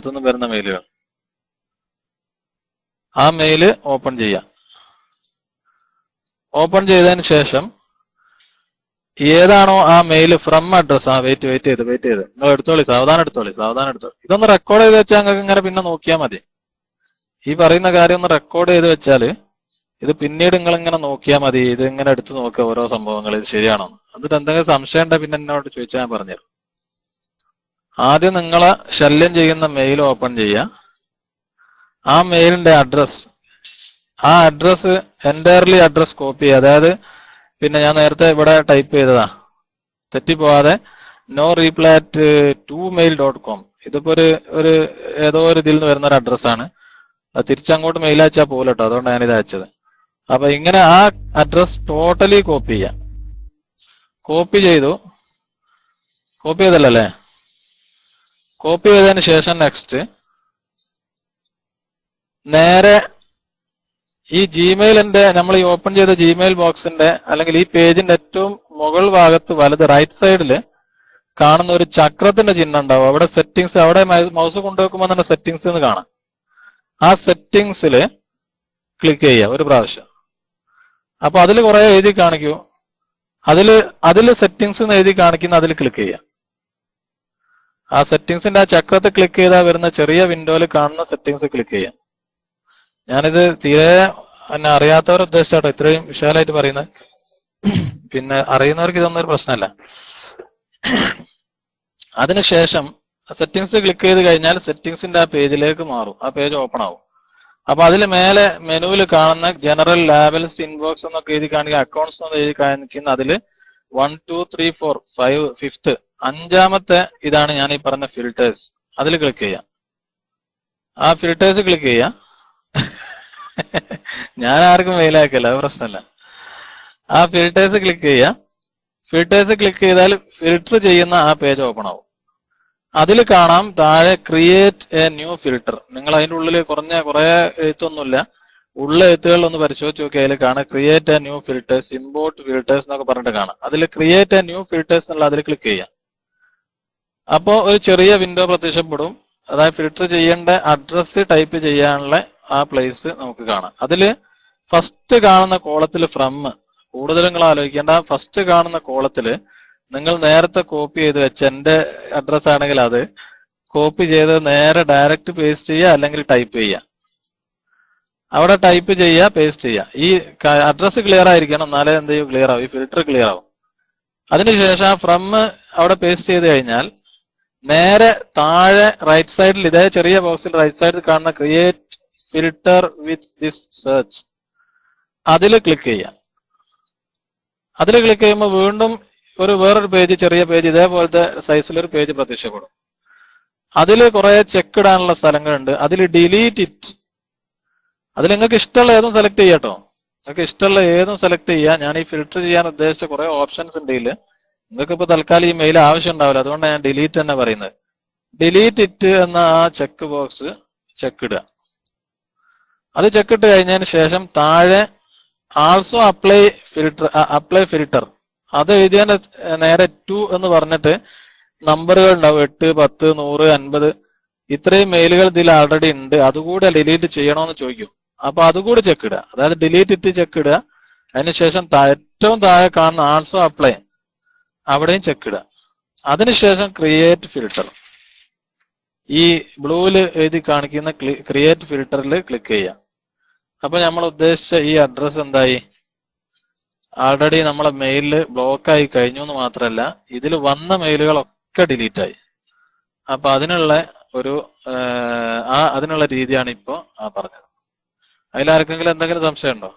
നിന്ന് വരുന്ന മെയിലുകൾ. ആ മെയില് ഓപ്പൺ ചെയ്യാം. ഓപ്പൺ ചെയ്തതിന് ശേഷം ഏതാണോ ആ മെയില് ഫ്രം അഡ്രസ്, വെയിറ്റ് ചെയ്ത് നിങ്ങൾ എടുത്തോളി, സാവധാനം എടുത്തോളി. ഇതൊന്ന് റെക്കോർഡ് ചെയ്ത് വെച്ചാൽ നിങ്ങൾക്ക് ഇങ്ങനെ പിന്നെ നോക്കിയാൽ മതി. ഈ പറയുന്ന കാര്യം ഒന്ന് റെക്കോർഡ് ചെയ്ത് വെച്ചാൽ ഇത് പിന്നീട് നിങ്ങൾ ഇങ്ങനെ നോക്കിയാൽ മതി. ഇത് ഇങ്ങനെ എടുത്ത് നോക്കുക ഓരോ സംഭവങ്ങൾ, ഇത് ശരിയാണോ. എന്നിട്ട് എന്തെങ്കിലും സംശയം ഉണ്ടെങ്കിൽ പിന്നെ എന്നോട് ചോദിച്ചാൽ ഞാൻ പറഞ്ഞുതരാം. ആദ്യം നിങ്ങളെ ശല്യം ചെയ്യുന്ന മെയിൽ ഓപ്പൺ ചെയ്യുക. ആ മെയിലിന്റെ അഡ്രസ്, ആ അഡ്രസ് എൻറ്റയർലി അഡ്രസ് കോപ്പി ചെയ്യുക. അതായത് പിന്നെ ഞാൻ നേരത്തെ ഇവിടെ ടൈപ്പ് ചെയ്തതാ, തെറ്റിപ്പോവാതെ no reply at 2mail.com. ഇതിപ്പോ ഒരു ഏതോ ഒരു ഇതിൽ നിന്ന് വരുന്ന ഒരു അഡ്രസ്സാണ്. അത് തിരിച്ചങ്ങോട്ട് മെയിൽ അയച്ചാൽ പോലെ കേട്ടോ, അതുകൊണ്ടാണ് ഞാനിത് അയച്ചത്. അപ്പൊ ഇങ്ങനെ ആ അഡ്രസ് ടോട്ടലി കോപ്പി ചെയ്യാം. കോപ്പി ചെയ്തല്ലേ. കോപ്പി ചെയ്തതിന് ശേഷം നെക്സ്റ്റ്, നേരെ ഈ ജിമെയിലിന്റെ നമ്മൾ ഈ ഓപ്പൺ ചെയ്ത ജിമെയിൽ ബോക്സിന്റെ അല്ലെങ്കിൽ ഈ പേജിന്റെ ഏറ്റവും മുകൾ ഭാഗത്ത് വലത് റൈറ്റ് സൈഡിൽ കാണുന്ന ഒരു ചക്രത്തിന്റെ ചിഹ്നം ഉണ്ടാവും. അവിടെ സെറ്റിംഗ്സ്, അവിടെ മൗസ് കൊണ്ടുവെക്കുമ്പോൾ തന്നെ സെറ്റിംഗ്സ് എന്ന് കാണാം. ആ സെറ്റിംഗ്സിൽ ക്ലിക്ക് ചെയ്യുക ഒരു പ്രാവശ്യം. അപ്പൊ അതിൽ കുറെ എഴുതി കാണിക്കൂ. അതിൽ സെറ്റിംഗ്സ് എന്ന് എഴുതി കാണിക്കുന്ന അതിൽ ക്ലിക്ക് ചെയ്യുക. ആ സെറ്റിംഗ്സിന്റെ ആ ചക്രത്തെ ക്ലിക്ക് ചെയ്താൽ വരുന്ന ചെറിയ വിൻഡോയിൽ കാണുന്ന സെറ്റിംഗ്സ് ക്ലിക്ക് ചെയ്യാം. ഞാനിത് തീരെ എന്നെ അറിയാത്തവർ ഉദ്ദേശിച്ചാട്ടോ ഇത്രയും വിശാലമായിട്ട് പറയുന്നത്. പിന്നെ അറിയുന്നവർക്ക് ഇതൊന്നും ഒരു പ്രശ്നമല്ല. അതിനുശേഷം സെറ്റിംഗ്സ് ക്ലിക്ക് ചെയ്ത് കഴിഞ്ഞാൽ സെറ്റിംഗ്സിന്റെ ആ പേജിലേക്ക് മാറും. ആ പേജ് ഓപ്പൺ ആവും. അപ്പൊ അതിൽ മേലെ മെനുവിൽ കാണുന്ന ജനറൽ, ലാബൽസ്, ഇൻബോക്സ് എന്നൊക്കെ എഴുതി കാണിക്കുക, അക്കൗണ്ട്സ് എന്ന് എഴുതി കാണിക്കുന്ന അതിൽ 1 2 3 4 5 5th അഞ്ചാമത്തെ ഇതാണ് ഞാൻ ഈ പറഞ്ഞ ഫിൽറ്റേഴ്സ്. അതിൽ ക്ലിക്ക് ചെയ്യാം. ആ ഫിൽറ്റേഴ്സ് ക്ലിക്ക് ചെയ്യാം. ഞാൻ ആർക്കും മെയിലാക്കല്ല, അത് പ്രശ്നമല്ല. ആ ഫിൽറ്റേഴ്സ് ക്ലിക്ക് ചെയ്യാം. ഫിൽറ്റേഴ്സ് ക്ലിക്ക് ചെയ്താൽ ഫിൽട്ടർ ചെയ്യുന്ന ആ പേജ് ഓപ്പൺ ആവും. അതിൽ കാണാം താഴെ ക്രിയേറ്റ് എ ന്യൂ ഫിൽട്ടർ. നിങ്ങൾ അതിൻ്റെ ഉള്ളിൽ കുറെ എഴുത്തൊന്നുമില്ല, ഉള്ള എഴുത്തുകളിലൊന്ന് പരിശോധിച്ച് നോക്കി. അതിൽ കാണാം create A new filters, import filters എന്നൊക്കെ പറഞ്ഞിട്ട് കാണാം. അതിൽ ക്രിയേറ്റ് എ ന്യൂ ഫിൽറ്റേഴ്സ് എന്നുള്ള അതിൽ ക്ലിക്ക് ചെയ്യാം. അപ്പോൾ ഒരു ചെറിയ വിൻഡോ പ്രത്യക്ഷപ്പെടും. അതായത് ഫിൽട്ടർ ചെയ്യേണ്ട അഡ്രസ് ടൈപ്പ് ചെയ്യാനുള്ള ആ പ്ലേസ് നമുക്ക് കാണാം. അതിൽ ഫസ്റ്റ് കാണുന്ന കോളത്തിൽ ഫ്രം, കൂടുതൽ നിങ്ങൾ ആലോചിക്കേണ്ട, ഫസ്റ്റ് കാണുന്ന കോളത്തിൽ നിങ്ങൾ നേരത്തെ കോപ്പി ചെയ്ത് വെച്ച എന്റെ അഡ്രസ് ആണെങ്കിൽ അത് കോപ്പി ചെയ്ത് നേരെ ഡയറക്റ്റ് പേസ്റ്റ് ചെയ്യുക, അല്ലെങ്കിൽ ടൈപ്പ് ചെയ്യുക. അവിടെ ടൈപ്പ് ചെയ്യുക, പേസ്റ്റ് ചെയ്യുക. ഈ അഡ്രസ് ക്ലിയർ ആയിരിക്കണം, എന്നാലേ എന്ത് ചെയ്യും, ക്ലിയർ ആവും, ഈ ഫിൽട്ടർ ക്ലിയർ ആവും. അതിനുശേഷം ആ ഫ്രം അവിടെ പേസ്റ്റ് ചെയ്ത് കഴിഞ്ഞാൽ നേരെ താഴെ റൈറ്റ് സൈഡിൽ ഇതേ ചെറിയ ബോക്സിൽ റൈറ്റ് സൈഡിൽ കാണുന്ന create filter with this search, അതിൽ ക്ലിക്ക് ചെയ്യാം. അതിൽ ക്ലിക്ക് ചെയ്യുമ്പോൾ വീണ്ടും വേറൊരു പേജ്, ചെറിയ പേജ്, ഇതേപോലത്തെ സൈസിലൊരു പേജ് പ്രത്യക്ഷപ്പെടും. അതിൽ കുറെ ചെക്ക് ഇടാനുള്ള സ്ഥലങ്ങളുണ്ട്. അതിൽ ഡിലീറ്റ് ഇറ്റ്, അതിൽ നിങ്ങൾക്ക് ഇഷ്ടമുള്ള ഏതും സെലക്ട് ചെയ്യാട്ടോ. നിങ്ങൾക്ക് ഇഷ്ടമുള്ള ഏതും സെലക്ട് ചെയ്യാം. ഞാൻ ഈ ഫിൽട്ടർ ചെയ്യാൻ ഉദ്ദേശിച്ച കുറെ ഓപ്ഷൻസ് ഉണ്ട് ഇതിൽ. നിങ്ങൾക്ക് ഇപ്പോൾ തൽക്കാലം ഈ മെയിൽ ആവശ്യം ഉണ്ടാവില്ല, അതുകൊണ്ടാണ് ഞാൻ ഡിലീറ്റ് തന്നെ പറയുന്നത്. ഡിലീറ്റ് ഇറ്റ് എന്ന ആ ചെക്ക് ബോക്സ് ചെക്ക് ഇടുക. അത് ചെക്ക് ഇട്ട് കഴിഞ്ഞതിന് ശേഷം താഴെ ആൾസോ അപ്ലൈ ഫിൽട്ടർ അത് എഴുതിയാൽ നേരെ 2 എന്ന് പറഞ്ഞിട്ട് നമ്പറുകൾ ഉണ്ടാവും, 8 10 100 50. ഇത്രയും മെയിലുകൾ ഇതിൽ ആൾറെഡി ഉണ്ട്, അതുകൂടെ ഡിലീറ്റ് ചെയ്യണമെന്ന് ചോദിക്കും. അപ്പൊ അതുകൂടി ചെക്ക് ഇടുക. അതായത് ഡിലീറ്റ് ഇറ്റ് ചെക്ക് ഇടുക. അതിനുശേഷം ഏറ്റവും താഴെ കാണുന്ന ആൾസോ അപ്ലൈ, അവിടെയും ചെക്ക് ഇടുക. അതിനുശേഷം ക്രിയേറ്റ് ഫിൽട്ടർ, ഈ ബ്ലൂവിൽ എഴുതി കാണിക്കുന്ന ക്രിയേറ്റ് ഫിൽട്ടറിൽ ക്ലിക്ക് ചെയ്യുക. അപ്പൊ നമ്മൾ ഉദ്ദേശിച്ച ഈ അഡ്രസ് എന്തായി, ആൾറെഡി നമ്മളെ മെയിലിൽ ബ്ലോക്ക് ആയി കഴിഞ്ഞു എന്ന് മാത്രമല്ല, ഇതിൽ വന്ന മെയിലുകളൊക്കെ ഡിലീറ്റ് ആയി. അപ്പൊ അതിനുള്ള രീതിയാണ് ഇപ്പോ പറഞ്ഞത്. അതിലാർക്കെങ്കിലും എന്തെങ്കിലും സംശയം ഉണ്ടോ?